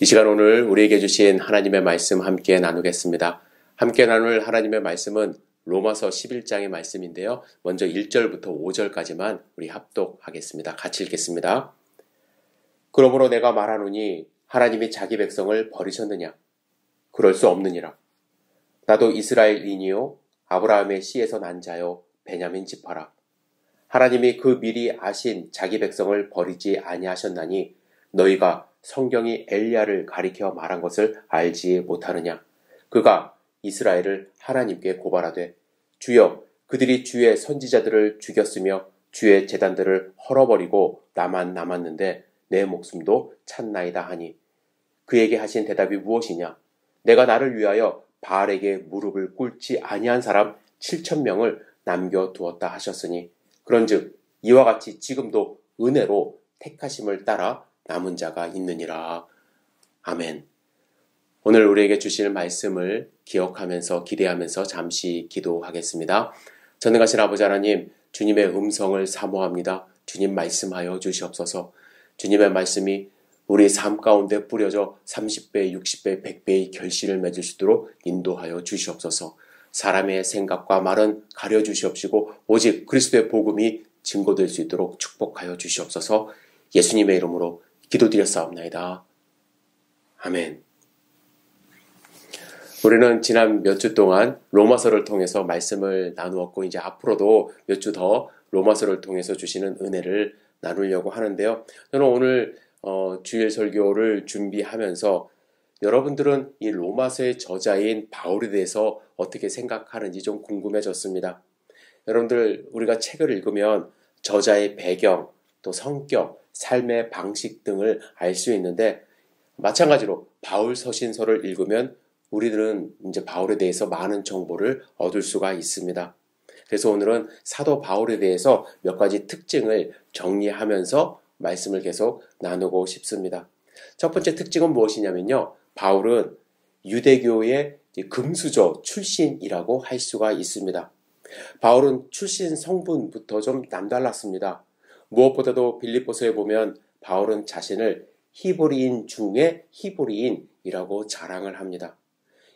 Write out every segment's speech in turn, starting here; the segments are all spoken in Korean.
이 시간 오늘 우리에게 주신 하나님의 말씀 함께 나누겠습니다. 함께 나눌 하나님의 말씀은 로마서 11장의 말씀인데요. 먼저 1절부터 5절까지만 우리 합독하겠습니다. 같이 읽겠습니다. 그러므로 내가 말하노니 하나님이 자기 백성을 버리셨느냐? 그럴 수 없느니라. 나도 이스라엘인이요 아브라함의 씨에서 난 자요 베냐민 지파라. 하나님이 그 미리 아신 자기 백성을 버리지 아니하셨나니 너희가 성경이 엘리야를 가리켜 말한 것을 알지 못하느냐? 그가 이스라엘을 하나님께 고발하되 주여 그들이 주의 선지자들을 죽였으며 주의 제단들을 헐어버리고 나만 남았는데 내 목숨도 찾나이다 하니 그에게 하신 대답이 무엇이냐? 내가 나를 위하여 바알에게 무릎을 꿇지 아니한 사람 7,000명을 남겨두었다 하셨으니 그런즉 이와 같이 지금도 은혜로 택하심을 따라 남은 자가 있느니라. 아멘. 오늘 우리에게 주실 말씀을 기억하면서 기대하면서 잠시 기도하겠습니다. 전능하신 아버지 하나님, 주님의 음성을 사모합니다. 주님 말씀하여 주시옵소서. 주님의 말씀이 우리 삶 가운데 뿌려져 30배, 60배, 100배의 결실을 맺을 수 있도록 인도하여 주시옵소서. 사람의 생각과 말은 가려 주시옵시고 오직 그리스도의 복음이 증거될 수 있도록 축복하여 주시옵소서. 예수님의 이름으로 기도드렸사옵나이다. 아멘. 우리는 지난 몇 주 동안 로마서를 통해서 말씀을 나누었고 이제 앞으로도 몇 주 더 로마서를 통해서 주시는 은혜를 나누려고 하는데요. 저는 오늘 주일 설교를 준비하면서 여러분들은 이 로마서의 저자인 바울에 대해서 어떻게 생각하는지 좀 궁금해졌습니다. 여러분들 우리가 책을 읽으면 저자의 배경, 또 성격, 삶의 방식 등을 알 수 있는데 마찬가지로 바울 서신서를 읽으면 우리들은 이제 바울에 대해서 많은 정보를 얻을 수가 있습니다. 그래서 오늘은 사도 바울에 대해서 몇 가지 특징을 정리하면서 말씀을 계속 나누고 싶습니다. 첫 번째 특징은 무엇이냐면요. 바울은 유대교의 금수저 출신이라고 할 수가 있습니다. 바울은 출신 성분부터 좀 남달랐습니다. 무엇보다도 빌립보서에 보면 바울은 자신을 히브리인 중에 히브리인이라고 자랑을 합니다.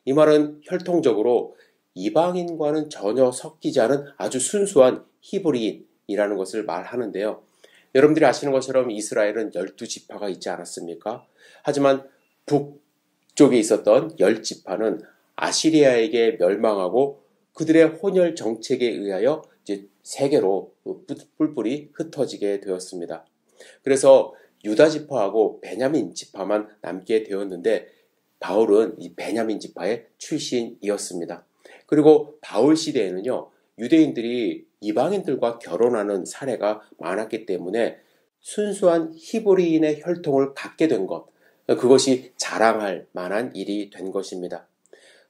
이 말은 혈통적으로 이방인과는 전혀 섞이지 않은 아주 순수한 히브리인이라는 것을 말하는데요. 여러분들이 아시는 것처럼 이스라엘은 12지파가 있지 않았습니까? 하지만 북쪽에 있었던 10지파는 아시리아에게 멸망하고 그들의 혼혈 정책에 의하여 이제 세계로 뿔뿔이 흩어지게 되었습니다. 그래서 유다 지파하고 베냐민 지파만 남게 되었는데 바울은 이 베냐민 지파의 출신이었습니다. 그리고 바울 시대에는요, 유대인들이 이방인들과 결혼하는 사례가 많았기 때문에 순수한 히브리인의 혈통을 갖게 된 것, 그것이 자랑할 만한 일이 된 것입니다.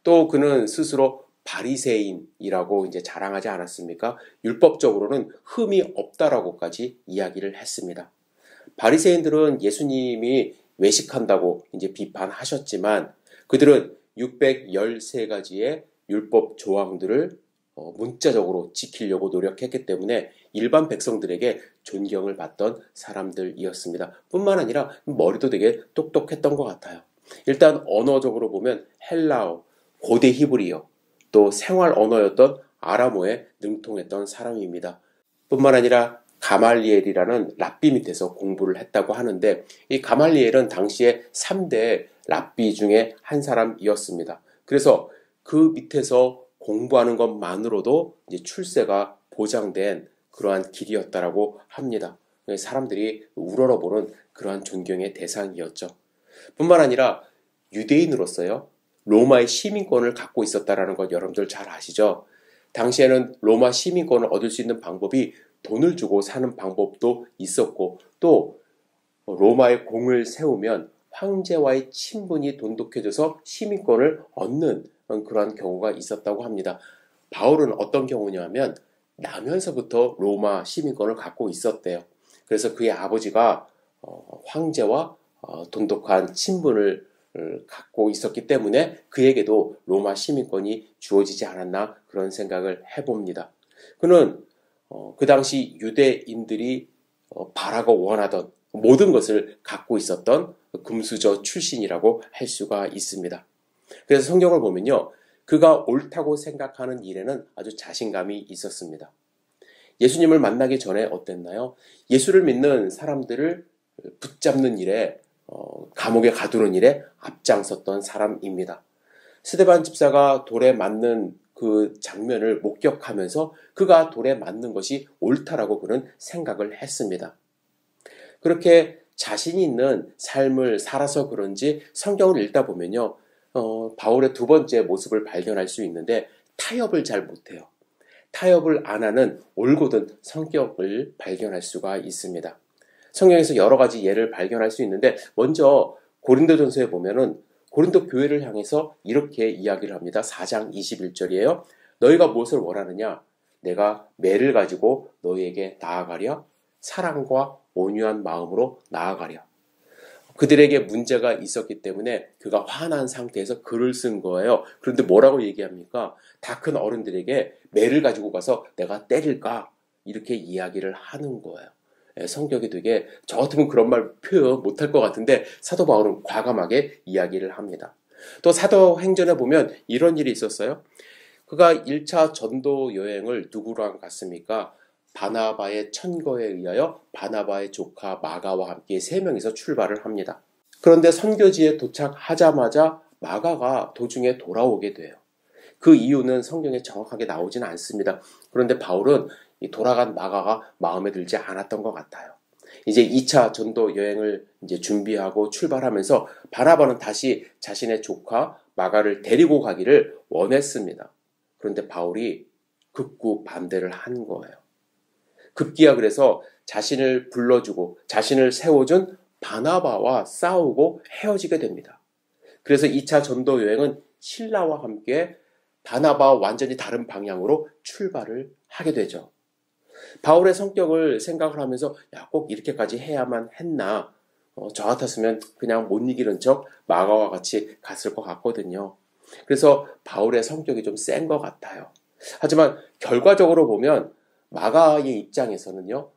또 그는 스스로 바리새인이라고 이제 자랑하지 않았습니까? 율법적으로는 흠이 없다라고까지 이야기를 했습니다. 바리새인들은 예수님이 외식한다고 이제 비판하셨지만 그들은 613가지의 율법 조항들을 문자적으로 지키려고 노력했기 때문에 일반 백성들에게 존경을 받던 사람들이었습니다. 뿐만 아니라 머리도 되게 똑똑했던 것 같아요. 일단 언어적으로 보면 헬라어, 고대 히브리어, 또 생활 언어였던 아람어에 능통했던 사람입니다. 뿐만 아니라 가말리엘이라는 랍비 밑에서 공부를 했다고 하는데 이 가말리엘은 당시에 3대 랍비 중에 한 사람이었습니다. 그래서 그 밑에서 공부하는 것만으로도 이제 출세가 보장된 그러한 길이었다라고 합니다. 사람들이 우러러보는 그러한 존경의 대상이었죠. 뿐만 아니라 유대인으로서요. 로마의 시민권을 갖고 있었다라는 것 여러분들 잘 아시죠? 당시에는 로마 시민권을 얻을 수 있는 방법이 돈을 주고 사는 방법도 있었고 또 로마의 공을 세우면 황제와의 친분이 돈독해져서 시민권을 얻는 그러한 경우가 있었다고 합니다. 바울은 어떤 경우냐면 나면서부터 로마 시민권을 갖고 있었대요. 그래서 그의 아버지가 황제와 돈독한 친분을 갖고 있었기 때문에 그에게도 로마 시민권이 주어지지 않았나 그런 생각을 해봅니다. 그는 그 당시 유대인들이 바라고 원하던 모든 것을 갖고 있었던 금수저 출신이라고 할 수가 있습니다. 그래서 성경을 보면요, 그가 옳다고 생각하는 일에는 아주 자신감이 있었습니다. 예수님을 만나기 전에 어땠나요? 예수를 믿는 사람들을 붙잡는 일에, 감옥에 가두는 일에 앞장섰던 사람입니다. 스데반 집사가 돌에 맞는 그 장면을 목격하면서 그가 돌에 맞는 것이 옳다라고 그는 생각을 했습니다. 그렇게 자신 있는 삶을 살아서 그런지 성경을 읽다 보면요, 바울의 두 번째 모습을 발견할 수 있는데 타협을 잘 못해요. 타협을 안 하는 올곧은 성격을 발견할 수가 있습니다. 성경에서 여러 가지 예를 발견할 수 있는데 먼저 고린도전서에 보면은 고린도 교회를 향해서 이렇게 이야기를 합니다. 4장 21절이에요. 너희가 무엇을 원하느냐? 내가 매를 가지고 너희에게 나아가랴? 사랑과 온유한 마음으로 나아가랴. 그들에게 문제가 있었기 때문에 그가 화난 상태에서 글을 쓴 거예요. 그런데 뭐라고 얘기합니까? 다 큰 어른들에게 매를 가지고 가서 내가 때릴까? 이렇게 이야기를 하는 거예요. 성격이 되게 저 같으면 그런 말 표현 못할 것 같은데 사도 바울은 과감하게 이야기를 합니다. 또 사도행전에 보면 이런 일이 있었어요. 그가 1차 전도 여행을 누구랑 갔습니까? 바나바의 천거에 의하여 바나바의 조카 마가와 함께 3명이서 출발을 합니다. 그런데 선교지에 도착하자마자 마가가 도중에 돌아오게 돼요. 그 이유는 성경에 정확하게 나오지는 않습니다. 그런데 바울은 이 돌아간 마가가 마음에 들지 않았던 것 같아요. 이제 2차 전도 여행을 이제 준비하고 출발하면서 바나바는 다시 자신의 조카 마가를 데리고 가기를 원했습니다. 그런데 바울이 극구 반대를 한 거예요. 급기야 그래서 자신을 불러주고 자신을 세워준 바나바와 싸우고 헤어지게 됩니다. 그래서 2차 전도 여행은 실라와 함께 바나바와 완전히 다른 방향으로 출발을 하게 되죠. 바울의 성격을 생각을 하면서 꼭 이렇게까지 해야만 했나? 저 같았으면 그냥 못 이기는 척 마가와 같이 갔을 것 같거든요. 그래서 바울의 성격이 좀 센 것 같아요. 하지만 결과적으로 보면 마가의 입장에서는요,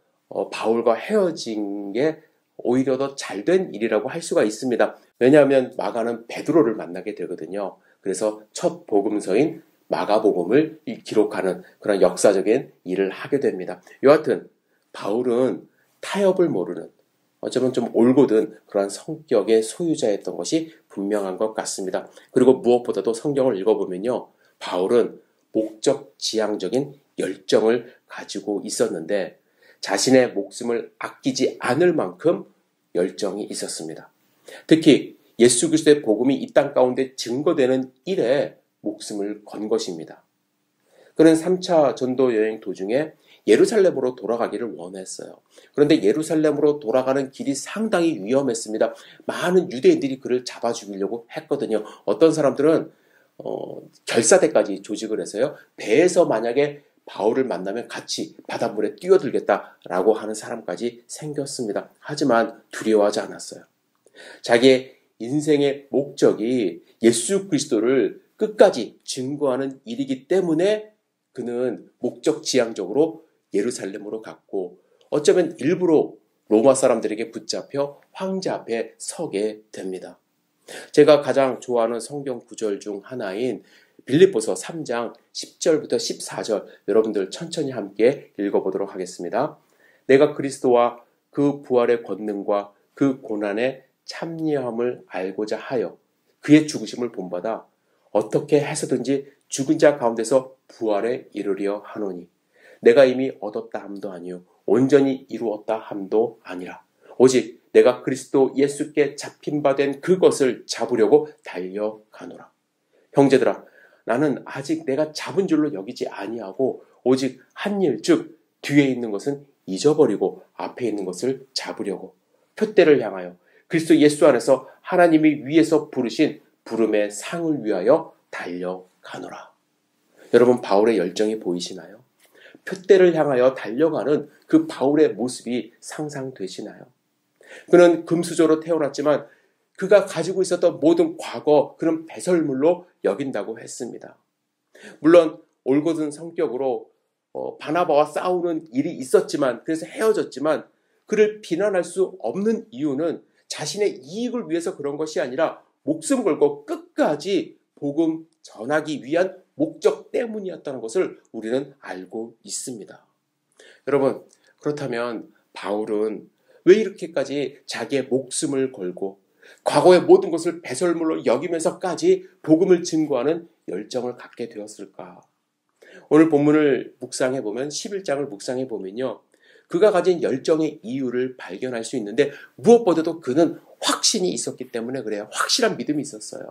바울과 헤어진 게 오히려 더 잘된 일이라고 할 수가 있습니다. 왜냐하면 마가는 베드로를 만나게 되거든요. 그래서 첫 복음서인 마가복음을 기록하는 그런 역사적인 일을 하게 됩니다. 여하튼 바울은 타협을 모르는 어쩌면 좀 올곧은 그런 성격의 소유자였던 것이 분명한 것 같습니다. 그리고 무엇보다도 성경을 읽어보면요, 바울은 목적지향적인 열정을 가지고 있었는데 자신의 목숨을 아끼지 않을 만큼 열정이 있었습니다. 특히 예수 그리스도의 복음이 이 땅 가운데 증거되는 일에 목숨을 건 것입니다. 그는 3차 전도 여행 도중에 예루살렘으로 돌아가기를 원했어요. 그런데 예루살렘으로 돌아가는 길이 상당히 위험했습니다. 많은 유대인들이 그를 잡아 죽이려고 했거든요. 어떤 사람들은 결사대까지 조직을 해서요, 배에서 만약에 바울을 만나면 같이 바닷물에 뛰어들겠다라고 하는 사람까지 생겼습니다. 하지만 두려워하지 않았어요. 자기의 인생의 목적이 예수 그리스도를 끝까지 증거하는 일이기 때문에 그는 목적지향적으로 예루살렘으로 갔고 어쩌면 일부러 로마 사람들에게 붙잡혀 황제 앞에 서게 됩니다. 제가 가장 좋아하는 성경 구절 중 하나인 빌립보서 3장 10절부터 14절 여러분들 천천히 함께 읽어보도록 하겠습니다. 내가 그리스도와 그 부활의 권능과 그 고난의 참여함을 알고자 하여 그의 죽으심을 본받아 어떻게 해서든지 죽은 자 가운데서 부활에 이르려 하노니 내가 이미 얻었다 함도 아니요 온전히 이루었다 함도 아니라 오직 내가 그리스도 예수께 잡힌 바 된 그것을 잡으려고 달려가노라. 형제들아, 나는 아직 내가 잡은 줄로 여기지 아니하고 오직 한 일, 즉 뒤에 있는 것은 잊어버리고 앞에 있는 것을 잡으려고 표대를 향하여 그리스도 예수 안에서 하나님이 위에서 부르신 부름의 상을 위하여 달려가노라. 여러분, 바울의 열정이 보이시나요? 표대를 향하여 달려가는 그 바울의 모습이 상상되시나요? 그는 금수저로 태어났지만 그가 가지고 있었던 모든 과거, 그런 배설물로 여긴다고 했습니다. 물론 올곧은 성격으로 바나바와 싸우는 일이 있었지만, 그래서 헤어졌지만 그를 비난할 수 없는 이유는 자신의 이익을 위해서 그런 것이 아니라 목숨 걸고 끝까지 복음 전하기 위한 목적 때문이었다는 것을 우리는 알고 있습니다. 여러분, 그렇다면 바울은 왜 이렇게까지 자기의 목숨을 걸고 과거의 모든 것을 배설물로 여기면서까지 복음을 증거하는 열정을 갖게 되었을까? 오늘 본문을 묵상해 보면 11장을 묵상해 보면요. 그가 가진 열정의 이유를 발견할 수 있는데 무엇보다도 그는 확신이 있었기 때문에 그래요. 확실한 믿음이 있었어요.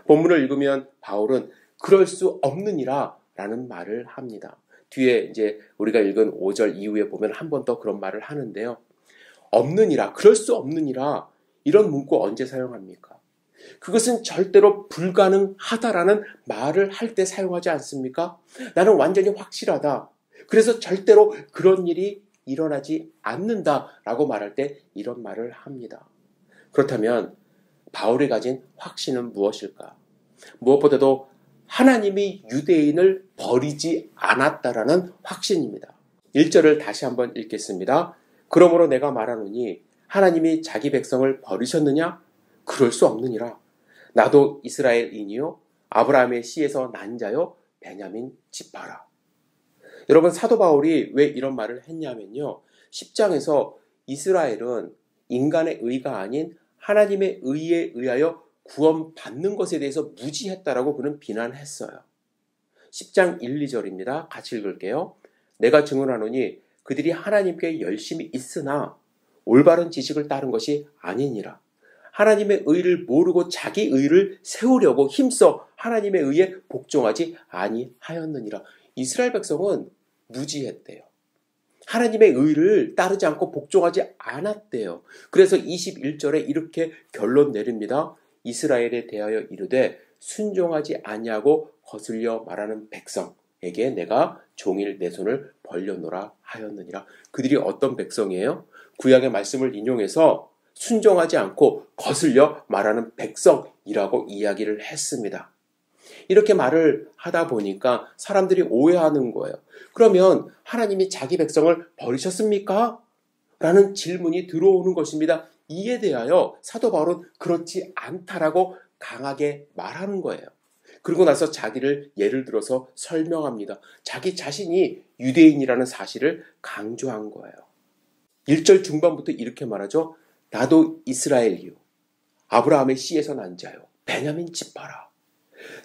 본문을 읽으면 바울은 그럴 수 없느니라 라는 말을 합니다. 뒤에 이제 우리가 읽은 5절 이후에 보면 한 번 더 그런 말을 하는데요. 없느니라, 그럴 수 없느니라 이런 문구 언제 사용합니까? 그것은 절대로 불가능하다라는 말을 할 때 사용하지 않습니까? 나는 완전히 확실하다. 그래서 절대로 그런 일이 일어나지 않는다라고 말할 때 이런 말을 합니다. 그렇다면 바울이 가진 확신은 무엇일까? 무엇보다도 하나님이 유대인을 버리지 않았다라는 확신입니다. 1절을 다시 한번 읽겠습니다. 그러므로 내가 말하노니 하나님이 자기 백성을 버리셨느냐? 그럴 수 없느니라. 나도 이스라엘인이요 아브라함의 씨에서 난 자요 베냐민 지파라. 여러분, 사도 바울이 왜 이런 말을 했냐면요. 10장에서 이스라엘은 인간의 의가 아닌 하나님의 의에 의하여 구원받는 것에 대해서 무지했다라고 그는 비난했어요. 10장 1, 2절입니다. 같이 읽을게요. 내가 증언하노니 그들이 하나님께 열심히 있으나 올바른 지식을 따른 것이 아니니라. 하나님의 의를 모르고 자기 의를 세우려고 힘써 하나님의 의에 복종하지 아니하였느니라. 이스라엘 백성은 무지했대요. 하나님의 의를 따르지 않고 복종하지 않았대요. 그래서 21절에 이렇게 결론 내립니다. 이스라엘에 대하여 이르되 순종하지 아니하고 거슬려 말하는 백성에게 내가 종일 내 손을 벌려노라 하였느니라. 그들이 어떤 백성이에요? 구약의 말씀을 인용해서 순종하지 않고 거슬려 말하는 백성이라고 이야기를 했습니다. 이렇게 말을 하다 보니까 사람들이 오해하는 거예요. 그러면 하나님이 자기 백성을 버리셨습니까? 라는 질문이 들어오는 것입니다. 이에 대하여 사도 바울은 그렇지 않다라고 강하게 말하는 거예요. 그리고 나서 자기를 예를 들어서 설명합니다. 자기 자신이 유대인이라는 사실을 강조한 거예요. 1절 중반부터 이렇게 말하죠. 나도 이스라엘이요 아브라함의 씨에서 난 자요 베냐민 지파라.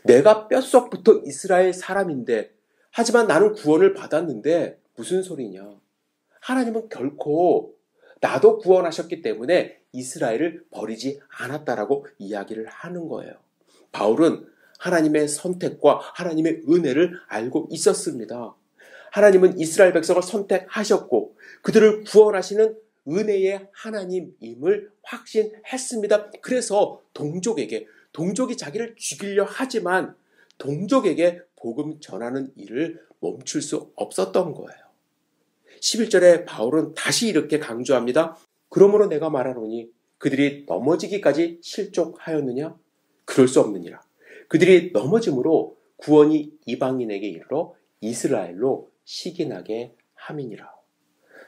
내가 뼛속부터 이스라엘 사람인데 하지만 나는 구원을 받았는데 무슨 소리냐. 하나님은 결코 나도 구원하셨기 때문에 이스라엘을 버리지 않았다라고 이야기를 하는 거예요. 바울은 하나님의 선택과 하나님의 은혜를 알고 있었습니다. 하나님은 이스라엘 백성을 선택하셨고 그들을 구원하시는 은혜의 하나님임을 확신했습니다. 그래서 동족이 자기를 죽이려 하지만 동족에게 복음 전하는 일을 멈출 수 없었던 거예요. 11절에 바울은 다시 이렇게 강조합니다. 그러므로 내가 말하노니 그들이 넘어지기까지 실족하였느냐? 그럴 수 없느니라. 그들이 넘어짐으로 구원이 이방인에게 이르러 이스라엘로 시기나게 함이니라.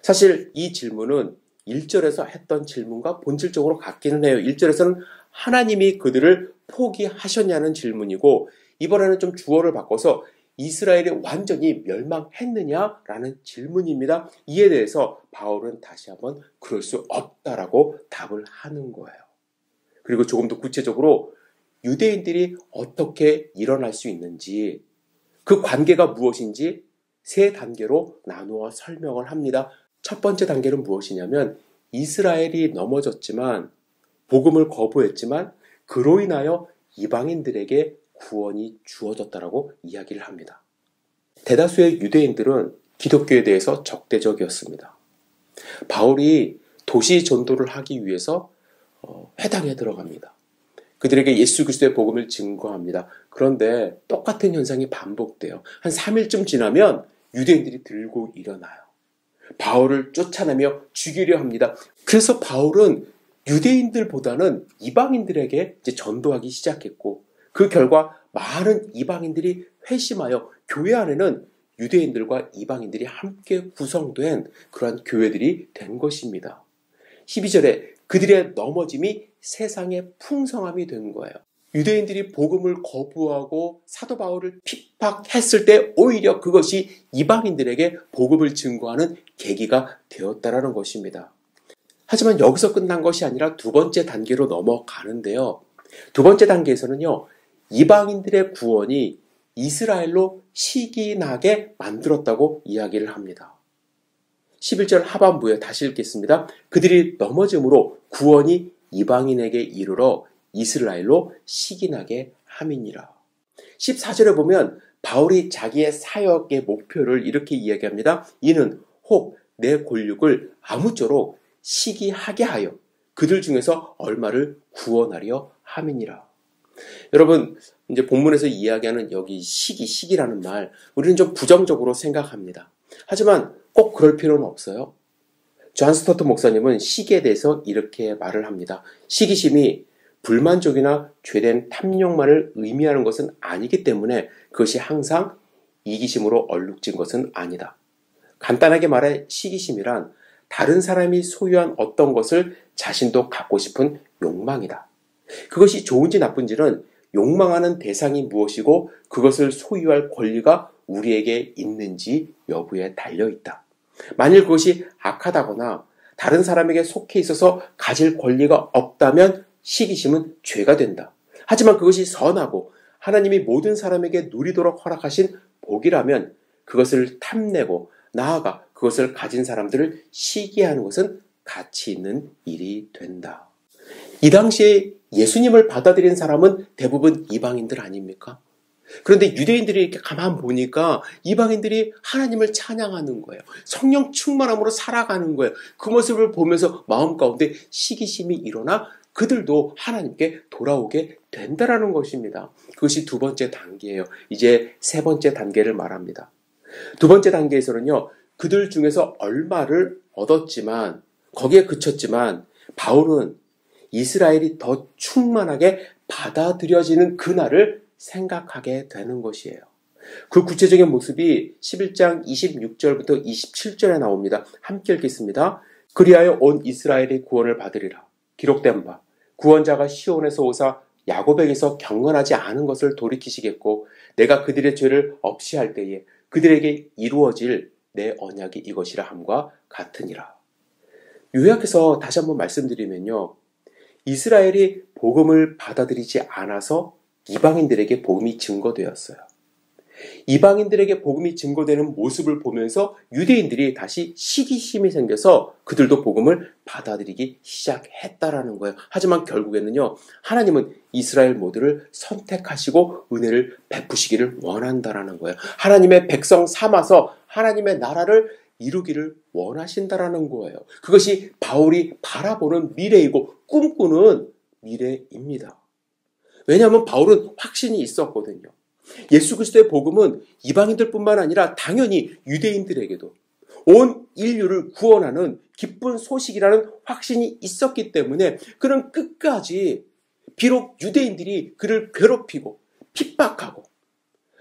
사실 이 질문은 1절에서 했던 질문과 본질적으로 같기는 해요. 1절에서는 하나님이 그들을 포기하셨냐는 질문이고 이번에는 좀 주어를 바꿔서 이스라엘이 완전히 멸망했느냐라는 질문입니다. 이에 대해서 바울은 다시 한번 그럴 수 없다라고 답을 하는 거예요. 그리고 조금 더 구체적으로 유대인들이 어떻게 일어날 수 있는지 그 관계가 무엇인지 세 단계로 나누어 설명을 합니다. 첫 번째 단계는 무엇이냐면 이스라엘이 넘어졌지만 복음을 거부했지만 그로 인하여 이방인들에게 구원이 주어졌다라고 이야기를 합니다. 대다수의 유대인들은 기독교에 대해서 적대적이었습니다. 바울이 도시 전도를 하기 위해서 회당에 들어갑니다. 그들에게 예수 그리스도의 복음을 증거합니다. 그런데 똑같은 현상이 반복돼요. 한 3일쯤 지나면 유대인들이 들고 일어나요. 바울을 쫓아내며 죽이려 합니다. 그래서 바울은 유대인들보다는 이방인들에게 이제 전도하기 시작했고 그 결과 많은 이방인들이 회심하여 교회 안에는 유대인들과 이방인들이 함께 구성된 그러한 교회들이 된 것입니다. 12절에 그들의 넘어짐이 세상의 풍성함이 된 거예요. 유대인들이 복음을 거부하고 사도 바울을 핍박했을 때 오히려 그것이 이방인들에게 복음을 증거하는 계기가 되었다라는 것입니다. 하지만 여기서 끝난 것이 아니라 두 번째 단계로 넘어가는데요. 두 번째 단계에서는요, 이방인들의 구원이 이스라엘로 시기나게 만들었다고 이야기를 합니다. 11절 하반부에 다시 읽겠습니다. 그들이 넘어짐으로 구원이 이방인에게 이르러 이스라엘로 시기나게 함이니라. 14절에 보면 바울이 자기의 사역의 목표를 이렇게 이야기합니다. 이는 혹 내 권력을 아무쪼록 시기하게 하여 그들 중에서 얼마를 구원하려 함이니라. 여러분, 이제 본문에서 이야기하는 여기 시기라는 말, 우리는 좀 부정적으로 생각합니다. 하지만 꼭 그럴 필요는 없어요. 존 스토트 목사님은 시기에 대해서 이렇게 말을 합니다. 시기심이 불만족이나 죄된 탐욕만을 의미하는 것은 아니기 때문에 그것이 항상 이기심으로 얼룩진 것은 아니다. 간단하게 말해 시기심이란 다른 사람이 소유한 어떤 것을 자신도 갖고 싶은 욕망이다. 그것이 좋은지 나쁜지는 욕망하는 대상이 무엇이고 그것을 소유할 권리가 우리에게 있는지 여부에 달려있다. 만일 그것이 악하다거나 다른 사람에게 속해 있어서 가질 권리가 없다면 시기심은 죄가 된다. 하지만 그것이 선하고 하나님이 모든 사람에게 누리도록 허락하신 복이라면 그것을 탐내고 나아가 그것을 가진 사람들을 시기하는 것은 가치 있는 일이 된다. 이 당시에 예수님을 받아들인 사람은 대부분 이방인들 아닙니까? 그런데 유대인들이 이렇게 가만 보니까 이방인들이 하나님을 찬양하는 거예요. 성령 충만함으로 살아가는 거예요. 그 모습을 보면서 마음 가운데 시기심이 일어나 그들도 하나님께 돌아오게 된다라는 것입니다. 그것이 두 번째 단계예요. 이제 세 번째 단계를 말합니다. 두 번째 단계에서는요, 그들 중에서 얼마를 얻었지만 거기에 그쳤지만 바울은 이스라엘이 더 충만하게 받아들여지는 그날을 생각하게 되는 것이에요. 그 구체적인 모습이 11장 26절부터 27절에 나옵니다. 함께 읽겠습니다. 그리하여 온 이스라엘이 구원을 받으리라. 기록된 바 구원자가 시온에서 오사 야곱에게서 경건하지 않은 것을 돌이키시겠고 내가 그들의 죄를 없이 할 때에 그들에게 이루어질 내 언약이 이것이라 함과 같으니라. 요약해서 다시 한번 말씀드리면요. 이스라엘이 복음을 받아들이지 않아서 이방인들에게 복음이 증거되었어요. 이방인들에게 복음이 증거되는 모습을 보면서 유대인들이 다시 시기심이 생겨서 그들도 복음을 받아들이기 시작했다라는 거예요. 하지만 결국에는요, 하나님은 이스라엘 모두를 선택하시고 은혜를 베푸시기를 원한다라는 거예요. 하나님의 백성 삼아서 하나님의 나라를 이루기를 원하신다라는 거예요. 그것이 바울이 바라보는 미래이고 꿈꾸는 미래입니다. 왜냐하면 바울은 확신이 있었거든요. 예수 그리스도의 복음은 이방인들뿐만 아니라 당연히 유대인들에게도 온 인류를 구원하는 기쁜 소식이라는 확신이 있었기 때문에 그는 끝까지 비록 유대인들이 그를 괴롭히고 핍박하고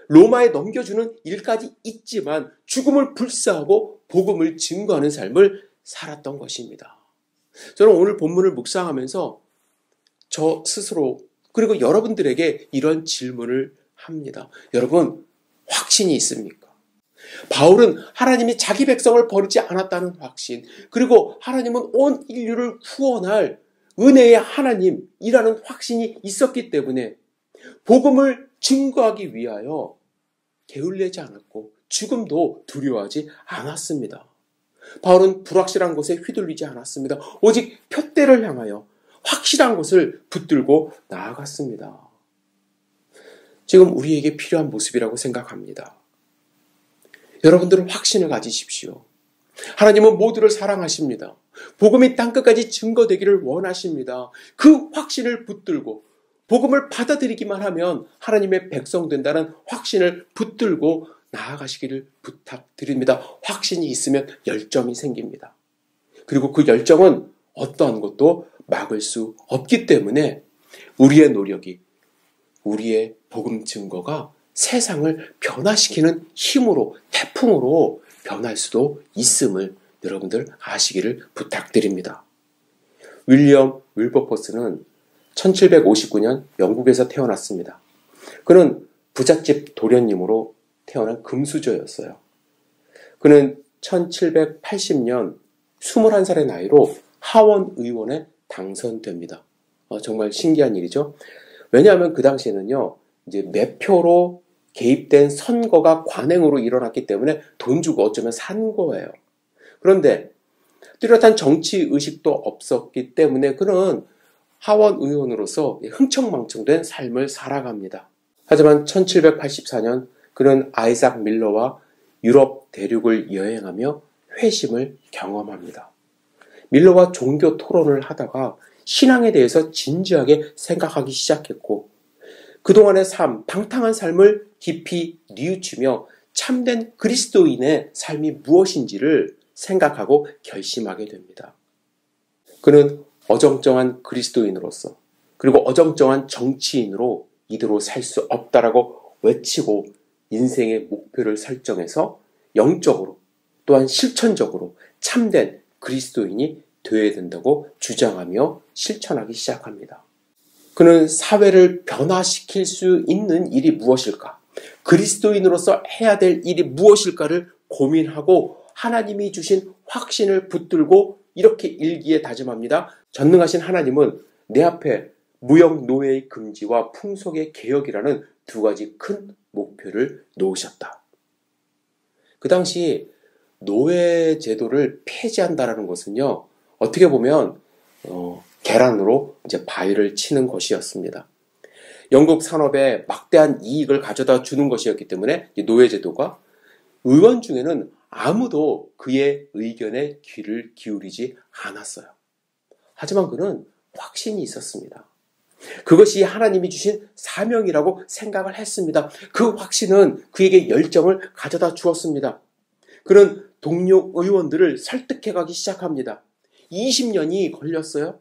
로마에 넘겨주는 일까지 있지만 죽음을 불사하고 복음을 증거하는 삶을 살았던 것입니다. 저는 오늘 본문을 묵상하면서 저 스스로 그리고 여러분들에게 이런 질문을 합니다. 여러분, 확신이 있습니까? 바울은 하나님이 자기 백성을 버리지 않았다는 확신, 그리고 하나님은 온 인류를 구원할 은혜의 하나님이라는 확신이 있었기 때문에 복음을 증거하기 위하여 게을리하지 않았고 죽음도 두려워하지 않았습니다. 바울은 불확실한 것에 휘둘리지 않았습니다. 오직 표대를 향하여 확실한 것을 붙들고 나아갔습니다. 지금 우리에게 필요한 모습이라고 생각합니다. 여러분들은 확신을 가지십시오. 하나님은 모두를 사랑하십니다. 복음이 땅끝까지 증거되기를 원하십니다. 그 확신을 붙들고 복음을 받아들이기만 하면 하나님의 백성 된다는 확신을 붙들고 나아가시기를 부탁드립니다. 확신이 있으면 열정이 생깁니다. 그리고 그 열정은 어떠한 것도 막을 수 없기 때문에 우리의 노력이, 우리의 복음 증거가 세상을 변화시키는 힘으로 태풍으로 변할 수도 있음을 여러분들 아시기를 부탁드립니다. 윌리엄 윌버포스는 1759년 영국에서 태어났습니다. 그는 부잣집 도련님으로 태어난 금수저였어요. 그는 1780년 21살의 나이로 하원 의원에 당선됩니다. 정말 신기한 일이죠. 왜냐하면 그 당시에는요, 이제 매표로 개입된 선거가 관행으로 일어났기 때문에 돈 주고 어쩌면 산 거예요. 그런데 뚜렷한 정치 의식도 없었기 때문에 그는 하원 의원으로서 흥청망청된 삶을 살아갑니다. 하지만 1784년 그는 아이작 밀러와 유럽 대륙을 여행하며 회심을 경험합니다. 밀러와 종교 토론을 하다가 신앙에 대해서 진지하게 생각하기 시작했고 그동안의 삶, 방탕한 삶을 깊이 뉘우치며 참된 그리스도인의 삶이 무엇인지를 생각하고 결심하게 됩니다. 그는 어정쩡한 그리스도인으로서 그리고 어정쩡한 정치인으로 이대로 살 수 없다라고 외치고 인생의 목표를 설정해서 영적으로 또한 실천적으로 참된 그리스도인이 되어야 된다고 주장하며 실천하기 시작합니다. 그는 사회를 변화시킬 수 있는 일이 무엇일까? 그리스도인으로서 해야 될 일이 무엇일까를 고민하고 하나님이 주신 확신을 붙들고 이렇게 일기에 다짐합니다. 전능하신 하나님은 내 앞에 무역 노예의 금지와 풍속의 개혁이라는 두 가지 큰 목표를 놓으셨다. 그 당시 노예 제도를 폐지한다라는 것은요, 어떻게 보면 계란으로 이제 바위를 치는 것이었습니다. 영국 산업에 막대한 이익을 가져다 주는 것이었기 때문에 노예 제도가 의원 중에는 아무도 그의 의견에 귀를 기울이지 않았어요. 하지만 그는 확신이 있었습니다. 그것이 하나님이 주신 사명이라고 생각을 했습니다. 그 확신은 그에게 열정을 가져다 주었습니다. 그는 동료 의원들을 설득해가기 시작합니다. 20년이 걸렸어요.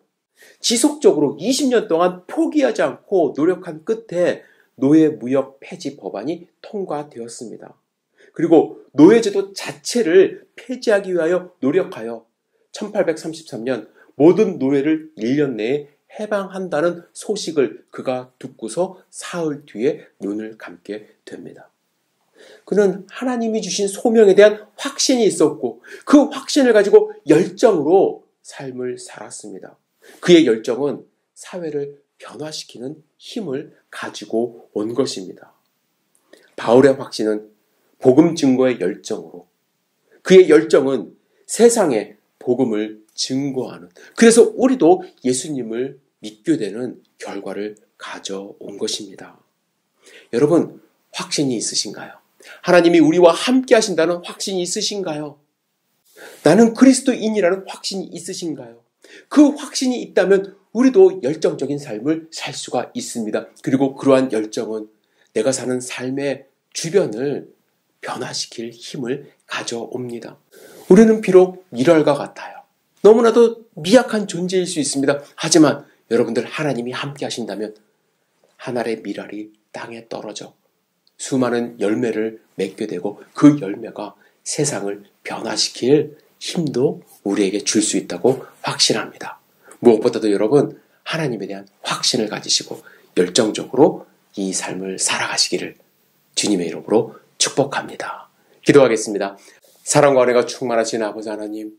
지속적으로 20년 동안 포기하지 않고 노력한 끝에 노예무역 폐지 법안이 통과되었습니다. 그리고 노예제도 자체를 폐지하기 위하여 노력하여 1833년 모든 노예를 1년 내에 해방한다는 소식을 그가 듣고서 사흘 뒤에 눈을 감게 됩니다. 그는 하나님이 주신 소명에 대한 확신이 있었고 그 확신을 가지고 열정으로 삶을 살았습니다. 그의 열정은 사회를 변화시키는 힘을 가지고 온 것입니다. 바울의 확신은 복음 증거의 열정으로 그의 열정은 세상에 복음을 증거하는 그래서 우리도 예수님을 믿게 되는 결과를 가져온 것입니다. 여러분 확신이 있으신가요? 하나님이 우리와 함께 하신다는 확신이 있으신가요? 나는 그리스도인이라는 확신이 있으신가요? 그 확신이 있다면 우리도 열정적인 삶을 살 수가 있습니다. 그리고 그러한 열정은 내가 사는 삶의 주변을 변화시킬 힘을 가져옵니다. 우리는 비록 미랄과 같아요. 너무나도 미약한 존재일 수 있습니다. 하지만 여러분들 하나님이 함께 하신다면 한 알의 미랄이 땅에 떨어져 수많은 열매를 맺게 되고 그 열매가 세상을 변화시킬 힘도 우리에게 줄 수 있다고 확신합니다. 무엇보다도 여러분 하나님에 대한 확신을 가지시고 열정적으로 이 삶을 살아가시기를 주님의 이름으로 축복합니다. 기도하겠습니다. 사랑과 은혜가 충만하신 아버지 하나님,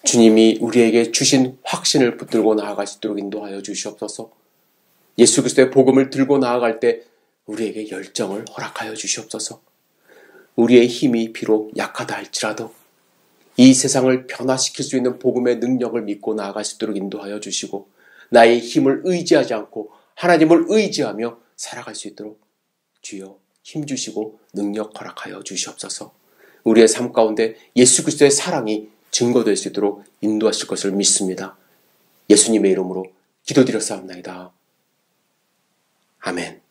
주님이 우리에게 주신 확신을 붙들고 나아갈 수 있도록 인도하여 주시옵소서. 예수 그리스도의 복음을 들고 나아갈 때 우리에게 열정을 허락하여 주시옵소서. 우리의 힘이 비록 약하다 할지라도 이 세상을 변화시킬 수 있는 복음의 능력을 믿고 나아갈 수 있도록 인도하여 주시고 나의 힘을 의지하지 않고 하나님을 의지하며 살아갈 수 있도록 주여 힘주시고 능력 허락하여 주시옵소서. 우리의 삶 가운데 예수 그리스도의 사랑이 증거될 수 있도록 인도하실 것을 믿습니다. 예수님의 이름으로 기도드렸사옵나이다. 아멘.